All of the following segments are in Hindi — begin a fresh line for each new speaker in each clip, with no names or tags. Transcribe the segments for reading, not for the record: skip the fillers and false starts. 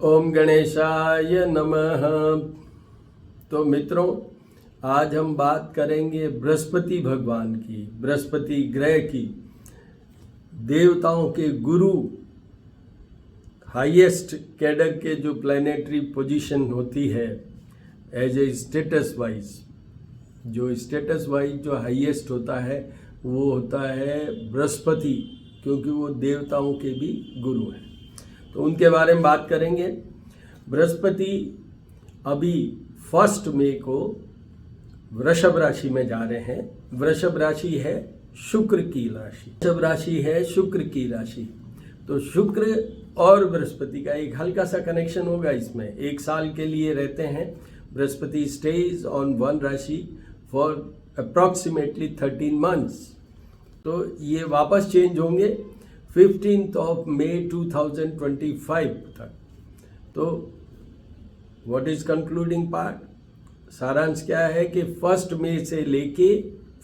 ओम गणेशाय नमः। तो मित्रों, आज हम बात करेंगे बृहस्पति भगवान की, बृहस्पति ग्रह की, देवताओं के गुरु, हाईएस्ट कैडर के जो प्लैनेटरी पोजीशन होती है एज ए स्टेटस वाइज, जो स्टेटस वाइज जो हाईएस्ट होता है वो होता है बृहस्पति, क्योंकि वो देवताओं के भी गुरु हैं। तो उनके बारे में बात करेंगे। बृहस्पति अभी 1 मई को वृषभ राशि में जा रहे हैं। वृषभ राशि है शुक्र की राशि, वृषभ राशि है शुक्र की राशि। तो शुक्र और बृहस्पति का एक हल्का सा कनेक्शन होगा इसमें। 1 साल के लिए रहते हैं। बृहस्पति स्टेज ऑन वन राशि फॉर अप्रॉक्सीमेटली 13 मंथ्स। तो ये वापस चेंज होंगे 15 मई 2025 तक। तो व्हाट इज कंक्लूडिंग पार्ट, सारांश क्या है कि 1 मई से लेके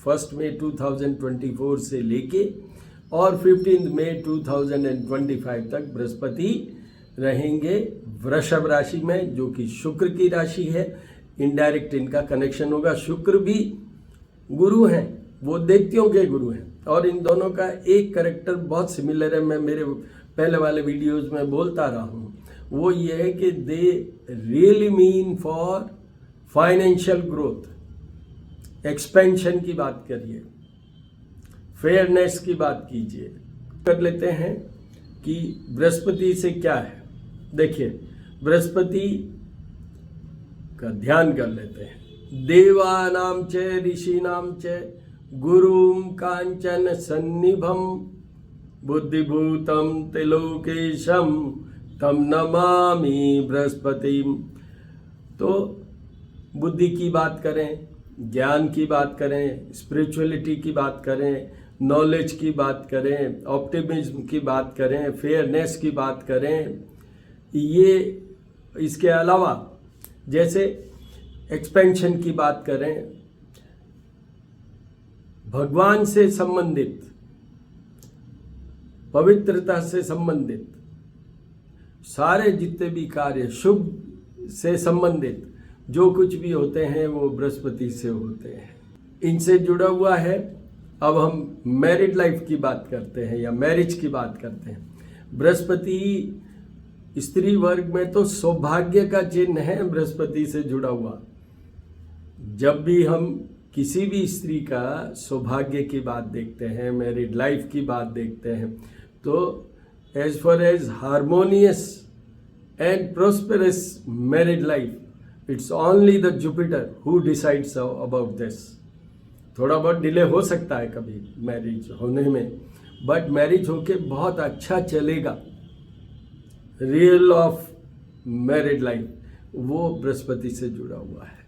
1 मई 2024 से लेके और 15 मई 2025 तक बृहस्पति रहेंगे वृषभ राशि में, जो कि शुक्र की राशि है। इनडायरेक्ट इनका कनेक्शन होगा। शुक्र भी गुरु हैं, वो दैत्यों के गुरु हैं, और इन दोनों का एक कैरेक्टर बहुत सिमिलर है। मैं मेरे पहले वाले वीडियोस में बोलता रहा हूँ, वो ये है कि they really mean for financial growth, expansion की बात करिए, फेयरनेस की बात कीजिए। कर लेते हैं कि बृहस्पति से क्या है। देखिए, बृहस्पति का ध्यान कर लेते हैं। देवानाम च ऋषिनाम च गुरुम कांचन सन्निभम बुद्धिभूतम त्रिलोकेशम तम नमामि बृहस्पतिम। तो बुद्धि की बात करें, ज्ञान की बात करें, स्पिरिचुअलिटी की बात करें, नॉलेज की बात करें, ऑप्टिमिज्म की बात करें, फेयरनेस की बात करें, ये इसके अलावा जैसे एक्सपेंशन की बात करें, भगवान से संबंधित, पवित्रता से संबंधित सारे जितने भी कार्य, शुभ से संबंधित जो कुछ भी होते हैं वो बृहस्पति से होते हैं। इनसे जुड़ा हुआ है। अब हम मैरिड लाइफ की बात करते हैं या मैरिज की बात करते हैं। बृहस्पति स्त्री वर्ग में तो सौभाग्य का चिन्ह है, बृहस्पति से जुड़ा हुआ। जब भी हम किसी भी स्त्री का सौभाग्य की बात देखते हैं, मैरिड लाइफ की बात देखते हैं, तो as far as harmonious and prosperous married life, it's only the Jupiter who decides about this. थोड़ा बहुत डिले हो सकता है कभी मैरिज होने में, बट मैरिज होके बहुत अच्छा चलेगा। रियल ऑफ मैरिड लाइफ वो बृहस्पति से जुड़ा हुआ है।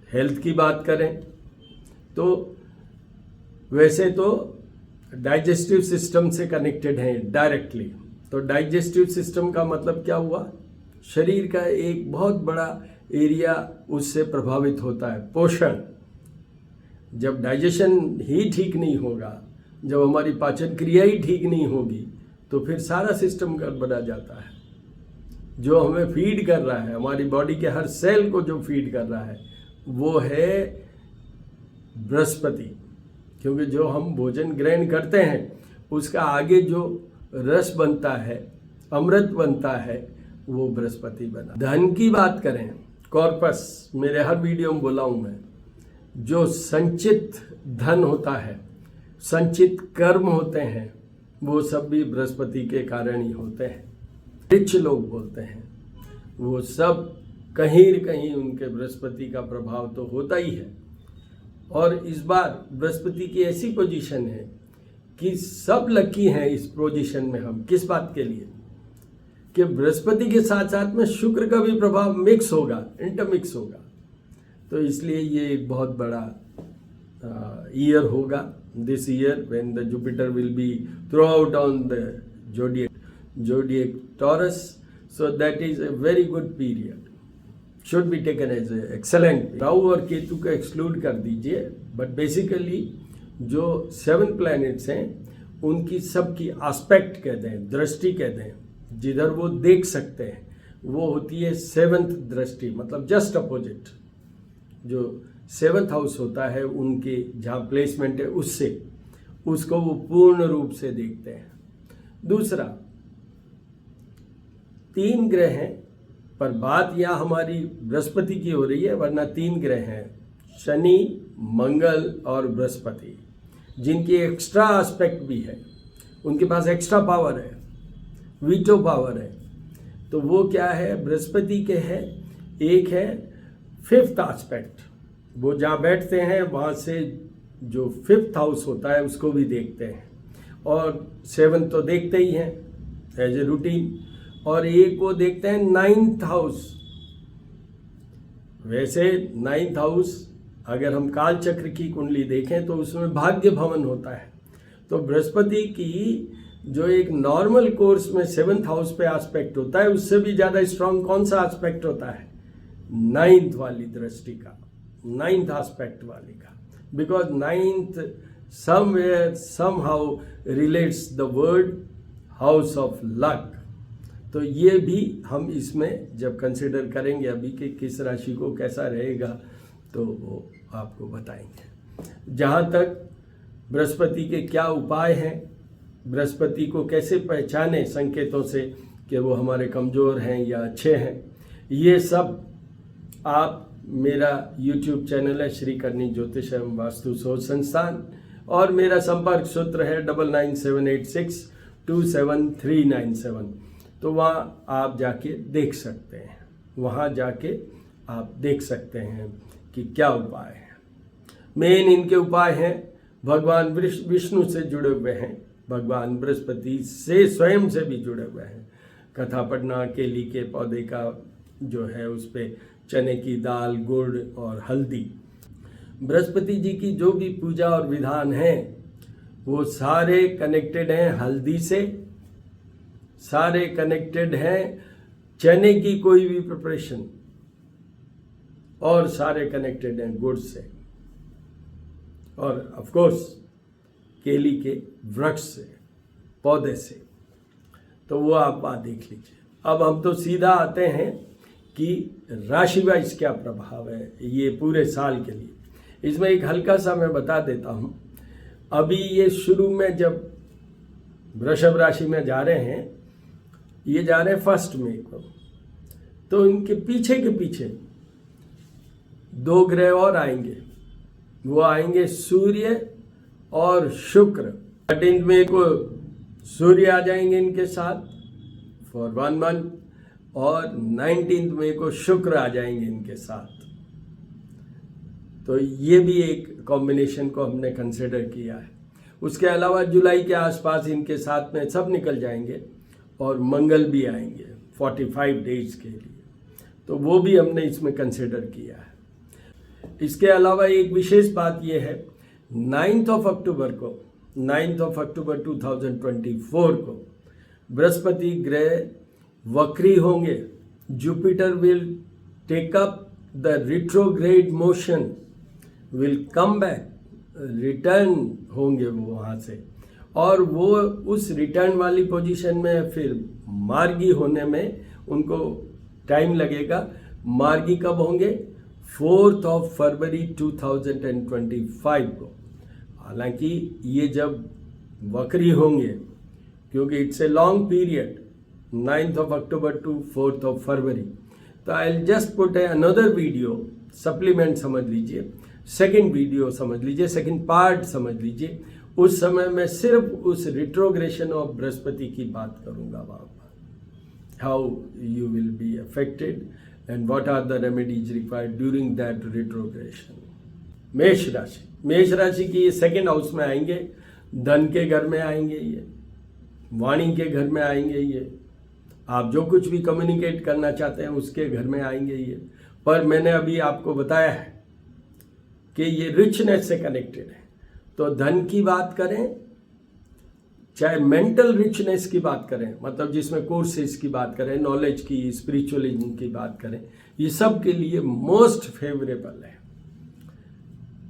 हेल्थ की बात करें तो वैसे तो डाइजेस्टिव सिस्टम से कनेक्टेड हैं डायरेक्टली। तो डाइजेस्टिव सिस्टम का मतलब क्या हुआ? शरीर का एक बहुत बड़ा एरिया उससे प्रभावित होता है। पोषण, जब डाइजेशन ही ठीक नहीं होगा, जब हमारी पाचन क्रिया ही ठीक नहीं होगी, तो फिर सारा सिस्टम गड़बड़ा जाता है। जो हमें फीड कर रहा है, हमारी बॉडी के हर सेल को जो फीड कर रहा है, वो है बृहस्पति। क्योंकि जो हम भोजन ग्रहण करते हैं उसका आगे जो रस बनता है, अमृत बनता है, वो बृहस्पति बना। धन की बात करें, कॉर्पस, मेरे हर वीडियो में बोला हूं मैं, जो संचित धन होता है, संचित कर्म होते हैं, वो सब भी बृहस्पति के कारण ही होते हैं। रिच लोग बोलते हैं, वो सब कहीं न कहीं उनके बृहस्पति का प्रभाव तो होता ही है। और इस बार बृहस्पति की ऐसी पोजीशन है कि सब लकी हैं इस पोजीशन में। हम किस बात के लिए कि बृहस्पति के साथ साथ में शुक्र का भी प्रभाव मिक्स होगा, इंटरमिक्स होगा। तो इसलिए ये एक बहुत बड़ा ईयर होगा, this year, when the Jupiter will be throughout on the zodiac Taurus. So that is a very good period, should be taken as excellent. Rahu और केतु को एक्सक्लूड कर दीजिए, बट बेसिकली जो 7 प्लैनेट्स हैं उनकी सबकी एस्पेक्ट कहते हैं, दृष्टि कहते हैं, जिधर वो देख सकते हैं वो होती है 7th दृष्टि, मतलब जस्ट अपोजिट। जो 7th हाउस होता है उनके जहाँ प्लेसमेंट है उससे, उसको वो पूर्ण रूप से देखते हैं। दूसरा, 3 ग्रह हैं, पर बात यहाँ हमारी बृहस्पति की हो रही है, वरना 3 ग्रह हैं, शनि, मंगल और बृहस्पति, जिनकी एक्स्ट्रा एस्पेक्ट भी है, उनके पास एक्स्ट्रा पावर है, वीटो पावर है। तो वो क्या है, बृहस्पति के है, एक है 5th एस्पेक्ट, वो जहाँ बैठते हैं वहाँ से जो 5th हाउस होता है उसको भी देखते हैं, और 7th तो देखते ही हैं एज ए रूटीन, और एक वो देखते हैं 9th हाउस। वैसे 9th हाउस अगर हम काल चक्र की कुंडली देखें तो उसमें भाग्य भवन होता है। तो बृहस्पति की जो एक नॉर्मल कोर्स में 7th हाउस पे एस्पेक्ट होता है, उससे भी ज़्यादा स्ट्रांग कौन सा एस्पेक्ट होता है, 9th वाली दृष्टि का, 9th एस्पेक्ट वाली का, because 9th somewhere somehow relates the word house of luck. तो ये भी हम इसमें जब कंसिडर करेंगे अभी कि किस राशि को कैसा रहेगा तो वो आपको बताएंगे। जहाँ तक बृहस्पति के क्या उपाय हैं, बृहस्पति को कैसे पहचाने संकेतों से कि वो हमारे कमज़ोर हैं या अच्छे हैं, ये सब आप मेरा YouTube चैनल है श्री करनी ज्योतिष एवं वास्तु शोध संस्थान, और मेरा संपर्क सूत्र है 9978627397। तो वहाँ आप जाके देख सकते हैं, वहाँ जाके आप देख सकते हैं कि क्या उपाय है। मेन इनके उपाय हैं, भगवान विष्णु से जुड़े हुए हैं, भगवान बृहस्पति से स्वयं से भी जुड़े हुए हैं। कथा पढ़ना, केली के पौधे का जो है उस पर चने की दाल, गुड़ और हल्दी। बृहस्पति जी की जो भी पूजा और विधान है वो सारे कनेक्टेड हैं हल्दी से, सारे कनेक्टेड हैं चने की कोई भी प्रिपरेशन, और सारे कनेक्टेड हैं गुड़ से, और ऑफ कोर्स केली के वृक्ष से, पौधे से। तो वो आप बात देख लीजिए। अब हम तो सीधा आते हैं कि राशि वाइज क्या प्रभाव है ये पूरे साल के लिए। इसमें एक हल्का सा मैं बता देता हूँ। अभी ये शुरू में जब वृषभ राशि में जा रहे हैं, ये जा रहे हैं 1 मई को, तो इनके पीछे के पीछे 2 ग्रह और आएंगे। वो आएंगे सूर्य और शुक्र। 13 मई को सूर्य आ जाएंगे इनके साथ फॉर 1 मंथ, और 19 मई को शुक्र आ जाएंगे इनके साथ। तो ये भी एक कॉम्बिनेशन को हमने कंसिडर किया है। उसके अलावा जुलाई के आसपास इनके साथ में सब निकल जाएंगे, और मंगल भी आएंगे 45 डेज के लिए, तो वो भी हमने इसमें कंसिडर किया है। इसके अलावा एक विशेष बात यह है, 9 अक्टूबर को, 9 अक्टूबर 2024 को बृहस्पति ग्रह वक्री होंगे। Jupiter will take up the retrograde motion, will come back, return होंगे वो वहाँ से, और वो उस रिटर्न वाली पोजीशन में फिर मार्गी होने में उनको टाइम लगेगा। मार्गी कब होंगे, 4 फरवरी 2025 को। हालांकि ये जब वक्री होंगे, क्योंकि it's a long period, 9 October to 4 February, तो I will just put another video, supplement समझ लीजिए, सेकंड वीडियो समझ लीजिए, सेकंड पार्ट समझ लीजिए। उस समय मैं सिर्फ उस रिट्रोग्रेशन ऑफ बृहस्पति की बात करूंगा वहाँ पर, how you will be affected and what are the remedies required during that retrogression. मेष राशि, मेष राशि की ये 2nd हाउस में आएंगे, धन के घर में आएंगे, ये वाणी के घर में आएंगे, ये आप जो कुछ भी कम्युनिकेट करना चाहते हैं उसके घर में आएंगे ये। पर मैंने अभी आपको बताया है कि ये रिचनेस से कनेक्टेड है। तो धन की बात करें, चाहे मेंटल रिचनेस की बात करें, मतलब जिसमें कोर्सेज की बात करें, नॉलेज की, स्पिरिचुअलिज्म की बात करें, ये सब के लिए मोस्ट फेवरेबल है।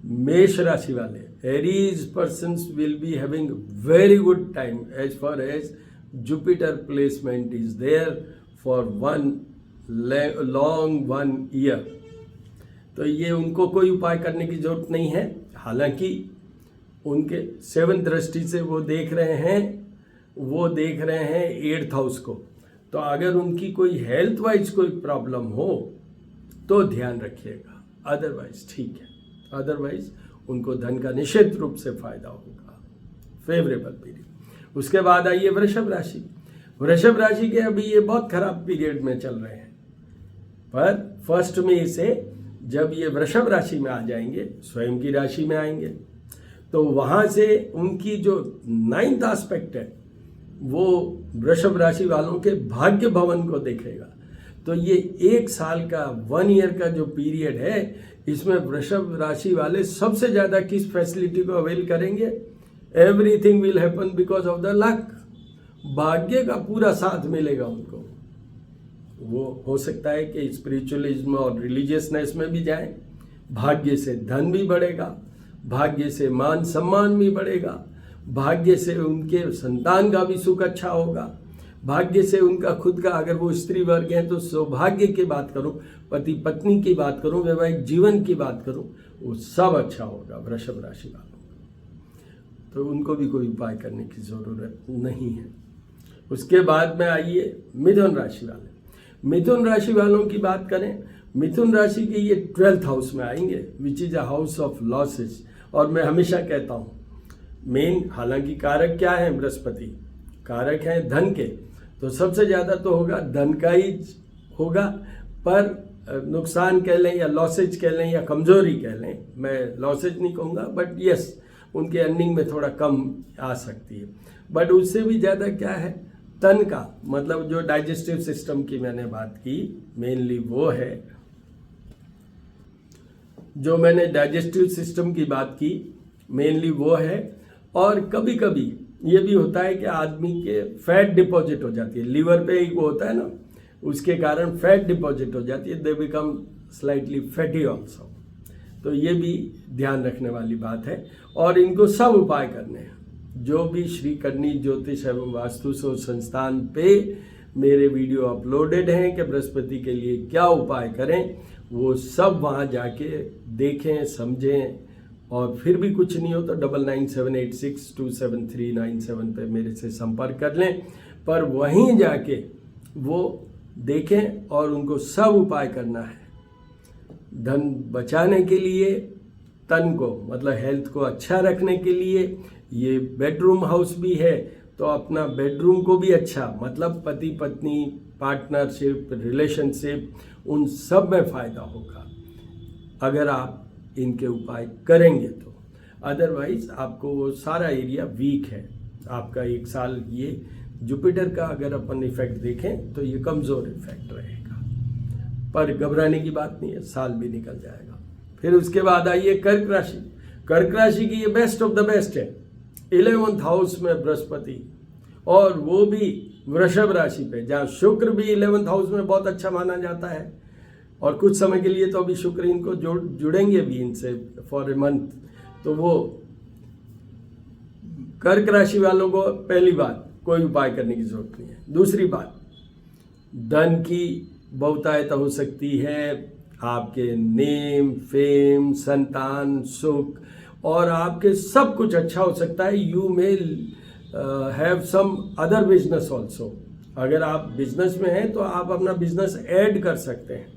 मेष राशि वाले, Aries persons will be having very good time as far as Jupiter placement is there for long 1 year. तो ये उनको कोई उपाय करने की जरूरत नहीं है। हालांकि उनके 7th दृष्टि से वो देख रहे हैं 8th हाउस को। तो अगर उनकी कोई हेल्थ वाइज कोई प्रॉब्लम हो तो ध्यान रखिएगा, अदरवाइज ठीक है। अदरवाइज उनको धन का निश्चित रूप से फायदा होगा, फेवरेबल पीरियड। उसके बाद आइए वृषभ राशि। वृषभ राशि के अभी ये बहुत खराब पीरियड में चल रहे हैं, पर 1 मई से जब ये वृषभ राशि में आ जाएंगे, स्वयं की राशि में आएंगे, तो वहां से उनकी जो 9th एस्पेक्ट है वो वृषभ राशि वालों के भाग्य भवन को देखेगा। तो ये 1 साल का 1 ईयर का जो पीरियड है, इसमें वृषभ राशि वाले सबसे ज्यादा किस फैसिलिटी को अवेल करेंगे? Everything will happen because of the luck. भाग्य का पूरा साथ मिलेगा उनको। वो हो सकता है कि स्पिरिचुअलिज्म और रिलीजियसनेस में भी जाएं, भाग्य से धन भी बढ़ेगा, भाग्य से मान सम्मान भी बढ़ेगा, भाग्य से उनके संतान का भी सुख अच्छा होगा, भाग्य से उनका खुद का, अगर वो स्त्री वर्ग हैं तो सौभाग्य की बात करूं, पति पत्नी की बात करूं, वैवाहिक जीवन की बात करूं, वो सब अच्छा होगा वृषभ राशि वालों को। तो उनको भी कोई उपाय करने की जरूरत नहीं है। उसके बाद में आइए मिथुन राशि वाले। मिथुन राशि वालों की बात करें, मिथुन राशि के ये 12th हाउस में आएंगे, which is a house of losses. और मैं हमेशा कहता हूँ मेन, हालांकि कारक क्या है? बृहस्पति कारक है धन के, तो सबसे ज्यादा तो होगा धन का ही होगा, पर नुकसान कह लें या लॉसेज कह लें या कमजोरी कह लें, मैं लॉसेज नहीं कहूँगा, बट यस उनके अर्निंग में थोड़ा कम आ सकती है। बट उससे भी ज्यादा क्या है? तन का, मतलब जो डाइजेस्टिव सिस्टम की मैंने बात की, मेनली वो है, जो मैंने डाइजेस्टिव सिस्टम की बात की मेनली वो है। और कभी कभी ये भी होता है कि आदमी के फैट डिपॉजिट हो जाती है, लीवर पे ही वो होता है ना, उसके कारण फैट डिपॉजिट हो जाती है, they become slightly fatty also. तो ये भी ध्यान रखने वाली बात है। और इनको सब उपाय करने हैं, जो भी श्री करनी ज्योतिष एवं वास्तु शोध संस्थान पे मेरे वीडियो अपलोडेड हैं कि बृहस्पति के लिए क्या उपाय करें, वो सब वहाँ जाके देखें, समझें। और फिर भी कुछ नहीं हो तो 9978627397 पे मेरे से संपर्क कर लें, पर वहीं जाके वो देखें और उनको सब उपाय करना है। धन बचाने के लिए, तन को मतलब हेल्थ को अच्छा रखने के लिए, ये बेडरूम हाउस भी है तो अपना बेडरूम को भी अच्छा, मतलब पति पत्नी, पार्टनरशिप, रिलेशनशिप, उन सब में फायदा होगा अगर आप इनके उपाय करेंगे तो। अदरवाइज आपको वो सारा एरिया वीक है आपका। 1 साल ये जुपिटर का अगर अपन इफेक्ट देखें तो ये कमजोर इफेक्ट रहेगा, पर घबराने की बात नहीं है, साल भी निकल जाएगा। फिर उसके बाद आइए कर्क राशि। कर्क राशि की ये बेस्ट ऑफ द बेस्ट है, 11th हाउस में बृहस्पति, और वो भी वृषभ राशि पे, जहाँ शुक्र भी 11th हाउस में बहुत अच्छा माना जाता है। और कुछ समय के लिए तो अभी शुक्र इनको जुड़ेंगे भी इनसे फॉर ए मंथ। तो वो कर्क राशि वालों को पहली बात कोई उपाय करने की जरूरत नहीं है। दूसरी बात, धन की बहुतायत हो सकती है, आपके नेम, फेम, संतान, सुख, और आपके सब कुछ अच्छा हो सकता है। You may have some other business also. अगर आप बिजनेस में हैं तो आप अपना बिजनेस ऐड कर सकते हैं,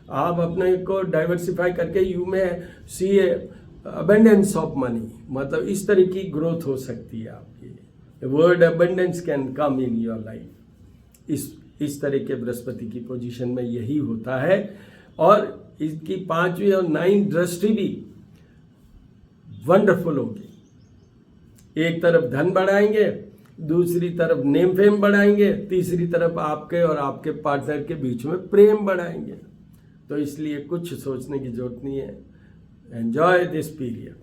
आप अपने को डाइवर्सिफाई करके यू में सी अबेंडेंस ऑफ मनी, मतलब इस तरह की ग्रोथ हो सकती है आपकी। Word abundance can come in your life. इस तरह के बृहस्पति की पोजीशन में यही होता है। और इसकी 5वीं और 9th दृष्टि भी वंडरफुल होगी। एक तरफ धन बढ़ाएंगे, दूसरी तरफ नेम फेम बढ़ाएंगे, तीसरी तरफ आपके और आपके पार्टनर के बीच में प्रेम बढ़ाएंगे। तो इसलिए कुछ सोचने की जरूरत नहीं है, एंजॉय दिस पीरियड।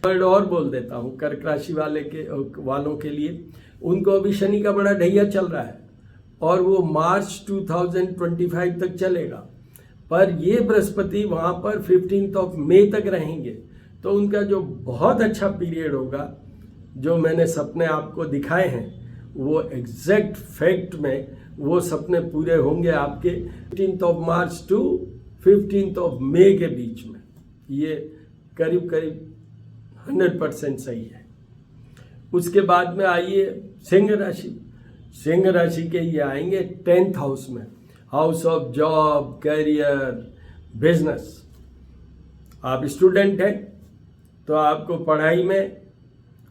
वर्ड और बोल देता हूँ कर्क राशि वालों के लिए, उनको अभी शनि का बड़ा ढैया चल रहा है और वो मार्च 2025 तक चलेगा, पर ये बृहस्पति वहाँ पर 15 मई तक रहेंगे। तो उनका जो बहुत अच्छा पीरियड होगा, जो मैंने सपने आपको दिखाए हैं, वो एग्जैक्ट फैक्ट में वो सपने पूरे होंगे आपके 15 मार्च टू 15 मई के बीच में। ये करीब करीब 100% सही है। उसके बाद में आइए सिंह राशि। सिंह राशि के ये आएंगे 10th हाउस में, house of job, career, business. आप स्टूडेंट हैं तो आपको पढ़ाई में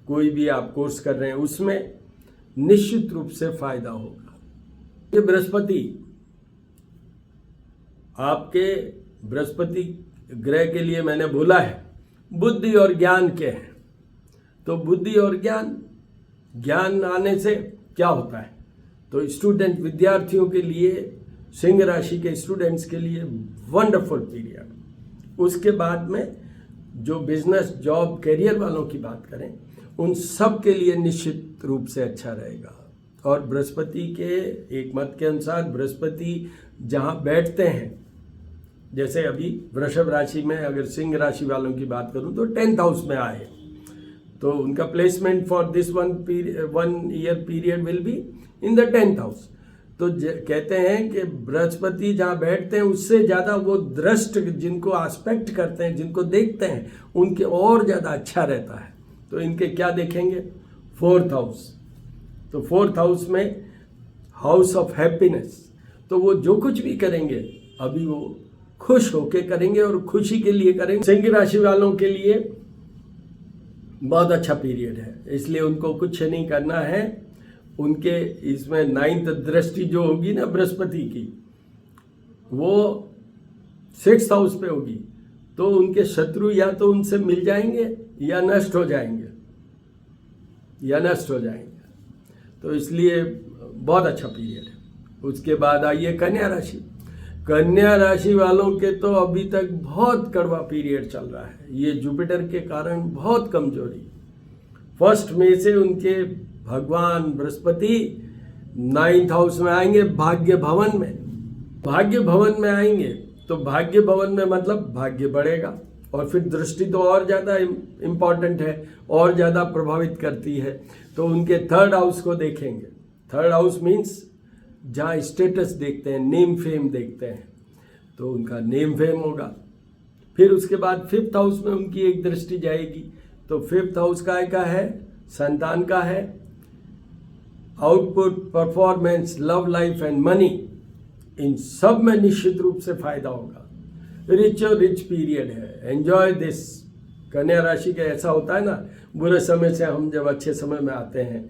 कोई भी आप कोर्स कर रहे हैं उसमें निश्चित रूप से फायदा होगा। ये बृहस्पति आपके बृहस्पति ग्रह के लिए मैंने बोला है बुद्धि और ज्ञान के हैं। तो बुद्धि और ज्ञान आने से क्या होता है, तो स्टूडेंट विद्यार्थियों के लिए, सिंह राशि के स्टूडेंट्स के लिए वंडरफुल पीरियड। उसके बाद में जो बिजनेस, जॉब, करियर वालों की बात करें उन सब के लिए निश्चित रूप से अच्छा रहेगा। और बृहस्पति के एक मत के अनुसार बृहस्पति जहाँ बैठते हैं, जैसे अभी वृषभ राशि में अगर सिंह राशि वालों की बात करूं तो 10th हाउस में आए, तो उनका placement for this 1 year period will be in the 10th house. तो कहते हैं कि बृहस्पति जहाँ बैठते हैं उससे ज़्यादा वो दृष्ट, जिनको आस्पेक्ट करते हैं, जिनको देखते हैं, उनके और ज़्यादा अच्छा रहता है। तो इनके क्या देखेंगे, 4th हाउस। तो 4th हाउस में हाउस ऑफ हैप्पीनेस। तो वो जो कुछ भी करेंगे अभी वो खुश होके करेंगे और खुशी के लिए करेंगे। सिंह राशि वालों के लिए बहुत अच्छा पीरियड है, इसलिए उनको कुछ नहीं करना है। उनके इसमें 9th दृष्टि जो होगी ना बृहस्पति की, वो 6th हाउस पे होगी। तो उनके शत्रु या तो उनसे मिल जाएंगे या नष्ट हो जाएंगे, तो इसलिए बहुत अच्छा पीरियड है। उसके बाद आइए कन्या राशि। कन्या राशि वालों के तो अभी तक बहुत कड़वा पीरियड चल रहा है। ये जुपिटर के कारण बहुत कमजोरी। 1 मई से उनके भगवान बृहस्पति 9th हाउस में आएंगे, भाग्य भवन में आएंगे। तो भाग्य भवन में मतलब भाग्य बढ़ेगा और फिर दृष्टि तो और ज़्यादा इम्पॉर्टेंट है, और ज़्यादा प्रभावित करती है। तो उनके 3rd हाउस को देखेंगे। 3rd हाउस मीन्स जहाँ स्टेटस देखते हैं, नेम फेम देखते हैं, तो उनका नेम फेम होगा। फिर उसके बाद 5th हाउस में उनकी एक दृष्टि जाएगी। तो 5th हाउस का है, संतान का है, output, performance, love life and money, इन सब में निश्चित रूप से फायदा होगा। रिच पीरियड है, एंजॉय दिस। कन्या राशि का ऐसा होता है ना, बुरे समय से हम जब अच्छे समय में आते हैं,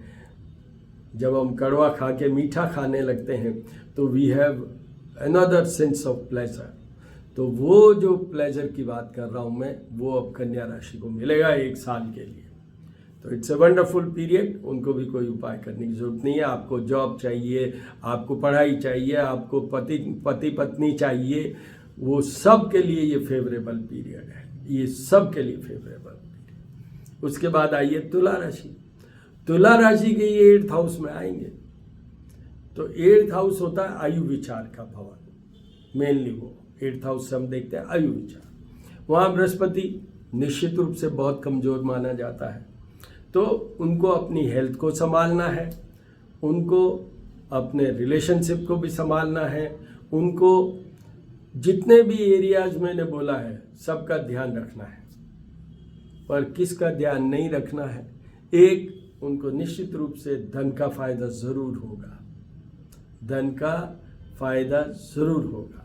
जब हम कड़वा खा के मीठा खाने लगते हैं, तो we have another sense of pleasure. तो वो जो प्लेजर की बात कर रहा हूँ मैं, वो अब कन्या राशि को मिलेगा 1 साल के लिए। तो इट्स ए वंडरफुल पीरियड। उनको भी कोई उपाय करने की जरूरत नहीं है। आपको जॉब चाहिए, आपको पढ़ाई चाहिए, आपको पति पत्नी चाहिए, वो सब के लिए ये फेवरेबल पीरियड है। ये सब के लिए फेवरेबल पीरियड। उसके बाद आइए तुला राशि। तुला राशि के ये 8th हाउस में आएंगे। तो 8th हाउस होता है आयु विचार का भवन। मेनली वो 8th हाउस से हम देखते हैं आयु विचार। वहाँ बृहस्पति निश्चित रूप से बहुत कमजोर माना जाता है। तो उनको अपनी हेल्थ को संभालना है, उनको अपने रिलेशनशिप को भी संभालना है, उनको जितने भी एरियाज मैंने बोला है सबका ध्यान रखना है। पर किसका ध्यान नहीं रखना है, एक, उनको निश्चित रूप से धन का फायदा जरूर होगा।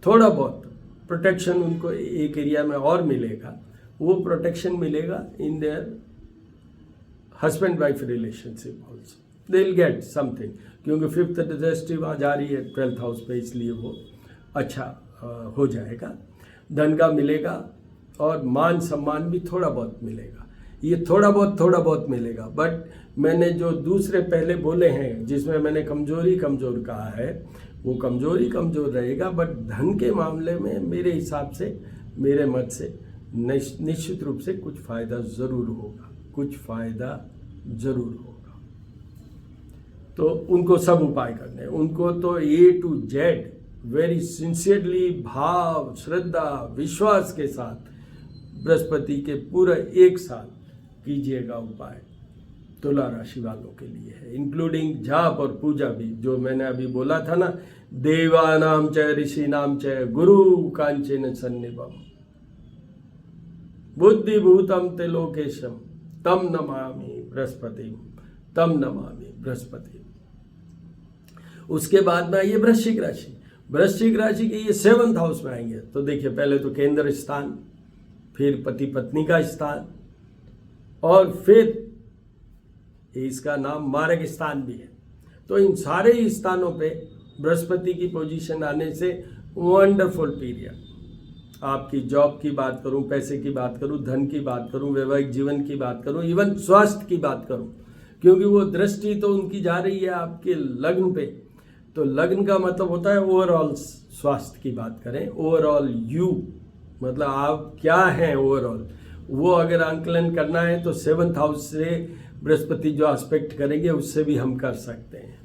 थोड़ा बहुत प्रोटेक्शन उनको एक एरिया में और मिलेगा। वो प्रोटेक्शन मिलेगा in their husband wife relationship also, they will get something, क्योंकि 5th दृष्टि वहाँ जा रही है 12th हाउस पे, इसलिए वो अच्छा हो जाएगा। धन का मिलेगा और मान सम्मान भी थोड़ा बहुत मिलेगा। ये थोड़ा बहुत मिलेगा। बट मैंने जो दूसरे पहले बोले हैं जिसमें मैंने कमजोर कहा है, वो कमजोर रहेगा। बट धन के मामले में मेरे हिसाब से, मेरे मत से निश्चित रूप से कुछ फायदा जरूर होगा। तो उनको सब उपाय करने हैं। उनको तो A to Z very sincerely, भाव, श्रद्धा, विश्वास के साथ बृहस्पति के पूरा 1 साल कीजिएगा उपाय। तुला राशि वालों के लिए है, इंक्लूडिंग जाप और पूजा भी, जो मैंने अभी बोला था ना, देवानाम च ऋषिनाम च गुरु कांचन सन्निभम बुद्धिभूतम ते लोकेशम तम नमामि बृहस्पति। उसके बाद में आइए वृश्चिक राशि। वृश्चिक राशि के ये 7th हाउस में आएंगे। तो देखिए, पहले तो केंद्र स्थान, फिर पति पत्नी का स्थान, और फिर इसका नाम मार्ग स्थान भी है। तो इन सारे ही स्थानों पे बृहस्पति की पोजीशन आने से वंडरफुल पीरियड। आपकी जॉब की बात करूं, पैसे की बात करूं, धन की बात करूं, वैवाहिक जीवन की बात करूं, इवन स्वास्थ्य की बात करूं, क्योंकि वो दृष्टि तो उनकी जा रही है आपके लग्न पे। तो लग्न का मतलब होता है ओवरऑल स्वास्थ्य की बात करें, ओवरऑल यू, मतलब आप क्या हैं ओवरऑल, वो अगर आंकलन करना है तो 7th हाउस से बृहस्पति जो एस्पेक्ट करेंगे उससे भी हम कर सकते हैं।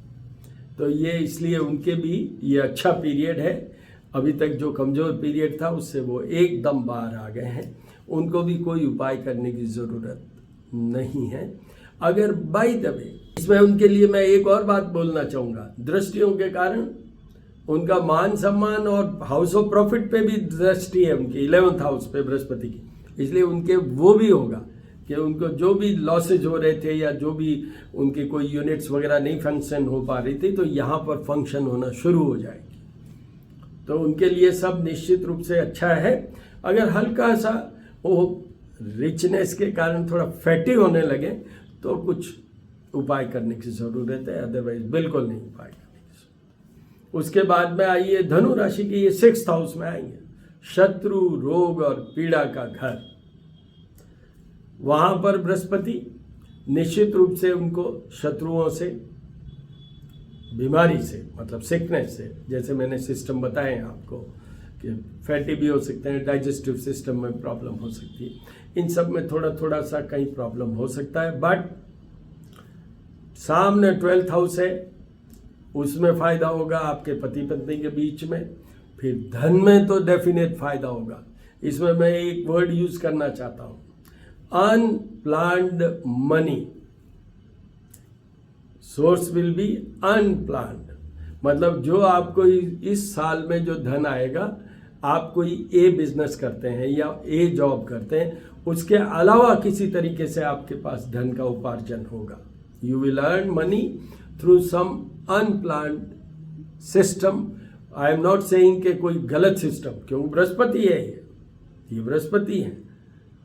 तो ये इसलिए उनके भी ये अच्छा पीरियड है। अभी तक जो कमज़ोर पीरियड था उससे वो एकदम बाहर आ गए हैं। उनको भी कोई उपाय करने की ज़रूरत नहीं है। अगर बाय द वे इसमें उनके लिए मैं एक और बात बोलना चाहूँगा, दृष्टियों के कारण उनका मान सम्मान और हाउस ऑफ प्रॉफिट पे भी दृष्टि है उनकी 11th हाउस पे बृहस्पति की, इसलिए उनके वो भी होगा कि उनको जो भी लॉसेज हो रहे थे या जो भी उनकी कोई यूनिट्स वगैरह नहीं फंक्शन हो पा रही थी, तो यहाँ पर फंक्शन होना शुरू हो जाएगी। तो उनके लिए सब निश्चित रूप से अच्छा है। अगर हल्का सा वो रिचनेस के कारण थोड़ा फैटी होने लगे तो कुछ उपाय करने की ज़रूरत है, अदरवाइज बिल्कुल नहीं उपाय करने की। उसके बाद में आइए धनु राशि की, ये 6th हाउस में आएंगे, शत्रु रोग और पीड़ा का घर। वहाँ पर बृहस्पति निश्चित रूप से उनको शत्रुओं से, बीमारी से, मतलब सिकनेस से, जैसे मैंने सिस्टम बताए हैं आपको कि फैटी भी हो सकते हैं, डाइजेस्टिव सिस्टम में प्रॉब्लम हो सकती है, इन सब में थोड़ा थोड़ा सा कहीं प्रॉब्लम हो सकता है। बट सामने 12th हाउस है, उसमें फ़ायदा होगा आपके पति पत्नी के बीच में। फिर धन में तो डेफिनेट फ़ायदा होगा। इसमें मैं एक वर्ड यूज़ करना चाहता हूँ, unplanned money source will be unplanned. मतलब जो आपको इस साल में जो धन आएगा, आप कोई ए बिजनेस करते हैं या ए जॉब करते हैं, उसके अलावा किसी तरीके से आपके पास धन का उपार्जन होगा। You will earn money through some unplanned system. I am not saying कि कोई गलत सिस्टम, क्योंकि बृहस्पति है, ये बृहस्पति है,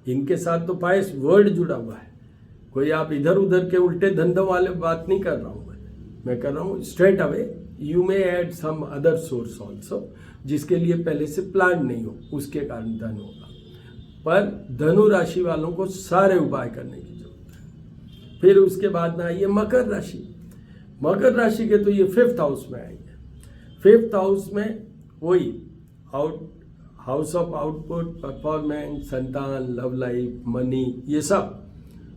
इनके साथ तो पायस वर्ड जुड़ा हुआ है। कोई आप इधर उधर के उल्टे धंधों वाले बात नहीं कर रहा हूँ मैं कर रहा हूँ straight away you may add some other source also, जिसके लिए पहले से प्लान नहीं हो, उसके कारण धन होगा। पर धनु राशि वालों को सारे उपाय करने की जरूरत है। फिर उसके बाद में आइए मकर राशि। मकर राशि के तो ये 5th हाउस में आएंगे। 5th हाउस में वही हाउस ऑफ आउटपुट, परफॉर्मेंस, संतान, लव लाइफ, मनी, ये सब,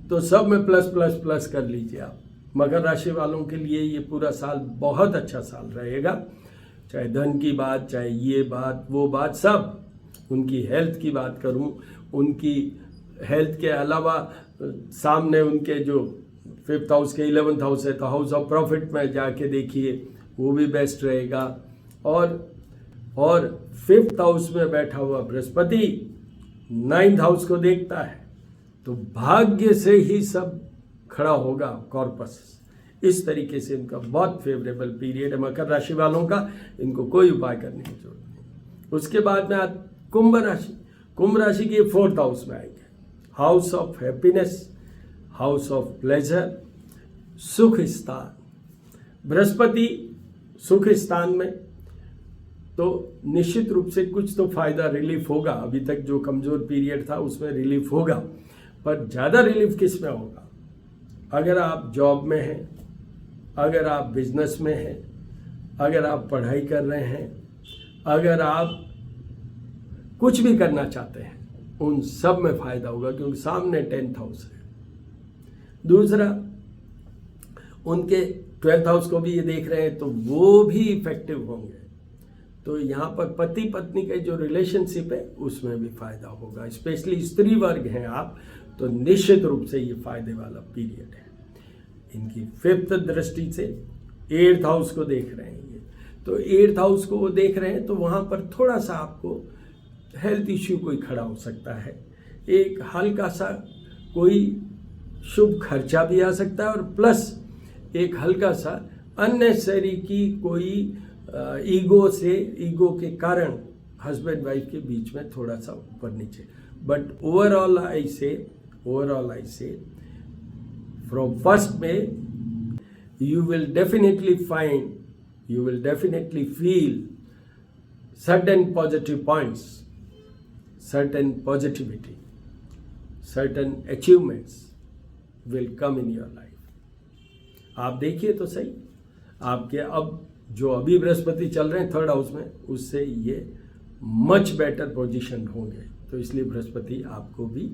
तो सब में प्लस प्लस प्लस कर लीजिए आप। मकर राशि वालों के लिए ये पूरा साल बहुत अच्छा साल रहेगा, चाहे धन की बात, चाहे ये बात वो बात, सब। उनकी हेल्थ की बात करूं, उनकी हेल्थ के अलावा सामने उनके जो 5th हाउस के 11th हाउस है, तो हाउस ऑफ प्रॉफिट में जाके देखिए, वो भी बेस्ट रहेगा। और 5th हाउस में बैठा हुआ बृहस्पति 9th हाउस को देखता है, तो भाग्य से ही सब खड़ा होगा कॉर्पस। इस तरीके से इनका बहुत फेवरेबल पीरियड है मकर राशि वालों का, इनको कोई उपाय करने की जरूरत नहीं। उसके बाद में कुंभ राशि। कुंभ राशि की 4th हाउस में आएंगे, house of happiness, house of pleasure, सुख स्थान। बृहस्पति सुख स्थान में, तो निश्चित रूप से कुछ तो फायदा रिलीफ होगा। अभी तक जो कमजोर पीरियड था उसमें रिलीफ होगा, पर ज़्यादा रिलीफ किस में होगा? अगर आप जॉब में हैं, अगर आप बिजनेस में हैं, अगर आप पढ़ाई कर रहे हैं, अगर आप कुछ भी करना चाहते हैं, उन सब में फ़ायदा होगा, क्योंकि सामने 10th हाउस है। दूसरा, उनके 12th हाउस को भी ये देख रहे हैं, तो वो भी इफेक्टिव होंगे। तो यहाँ पर पति पत्नी के जो रिलेशनशिप है उसमें भी फ़ायदा होगा। स्पेशली स्त्री वर्ग हैं आप, तो निश्चित रूप से ये फ़ायदे वाला पीरियड है। इनकी 5th दृष्टि से 8th हाउस को देख रहे हैं ये। तो 8th हाउस को वो देख रहे हैं, तो वहाँ पर थोड़ा सा आपको हेल्थ इश्यू कोई खड़ा हो सकता है, एक हल्का सा कोई शुभ खर्चा भी आ सकता है, और प्लस एक हल्का सा अननेसेसरी की कोई ईगो के कारण हस्बैंड वाइफ के बीच में थोड़ा सा ऊपर नीचे। बट ओवरऑल आई से फ्रॉम फर्स्ट में you will definitely feel certain positive points, certain positivity, certain achievements will come in your life. आप देखिए तो सही, आपके अब जो अभी बृहस्पति चल रहे हैं 3rd हाउस में, उससे ये मच बेटर पोजीशन होंगे। तो इसलिए बृहस्पति आपको भी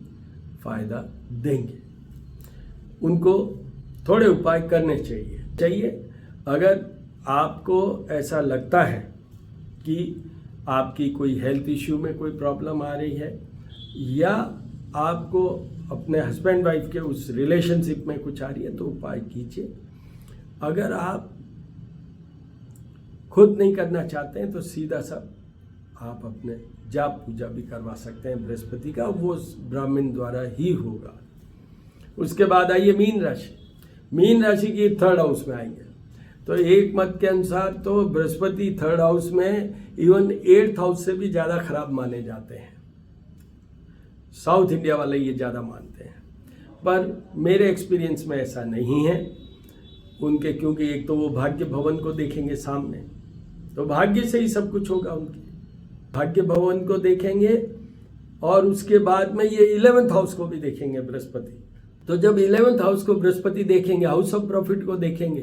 फायदा देंगे। उनको थोड़े उपाय करने चाहिए। अगर आपको ऐसा लगता है कि आपकी कोई हेल्थ इश्यू में कोई प्रॉब्लम आ रही है, या आपको अपने हस्बैंड वाइफ के उस रिलेशनशिप में कुछ आ रही है, तो उपाय कीजिए। अगर आप खुद नहीं करना चाहते हैं तो सीधा सा आप अपने जाप पूजा भी करवा सकते हैं बृहस्पति का, वो ब्राह्मण द्वारा ही होगा। उसके बाद आइए मीन राशि की 3rd हाउस में आएंगे। तो एक मत के अनुसार तो बृहस्पति 3rd हाउस में इवन 8th हाउस से भी ज़्यादा खराब माने जाते हैं। साउथ इंडिया वाले ये ज़्यादा मानते हैं, पर मेरे एक्सपीरियंस में ऐसा नहीं है उनके, क्योंकि एक तो वो भाग्य भवन को देखेंगे सामने, तो भाग्य से ही सब कुछ होगा। उनके भाग्य भवन को देखेंगे और उसके बाद में ये 11th हाउस को भी देखेंगे बृहस्पति। तो जब 11th हाउस को बृहस्पति देखेंगे, हाउस ऑफ प्रॉफिट को देखेंगे,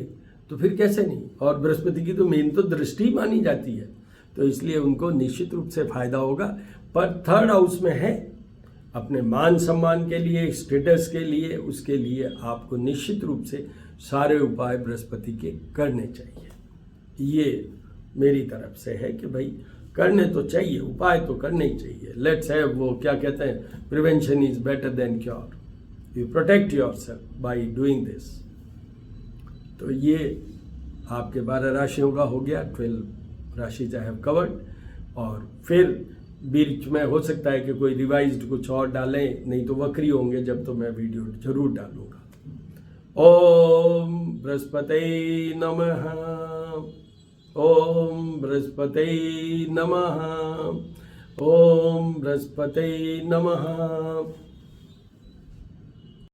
तो फिर कैसे नहीं। और बृहस्पति की तो मेन तो दृष्टि मानी जाती है, तो इसलिए उनको निश्चित रूप से फायदा होगा। पर 3rd हाउस में है, अपने मान सम्मान के लिए, स्टेटस के लिए, उसके लिए आपको निश्चित रूप से सारे उपाय बृहस्पति के करने चाहिए। ये मेरी तरफ से है कि भाई करने तो चाहिए, उपाय तो करने ही चाहिए। लेट्स हैव, वो क्या कहते हैं, prevention is better than cure. You protect yourself by doing this. तो ये आपके 12 राशियों का हो गया, 12 राशि आई हैव कवर्ड। और फिर बीच में हो सकता है कि कोई रिवाइज्ड कुछ और डालें, नहीं तो वक्री होंगे जब, तो मैं वीडियो जरूर डालूंगा। ओम बृहस्पते नमः, ओम बृहस्पते नमः, ओम बृहस्पते नमः।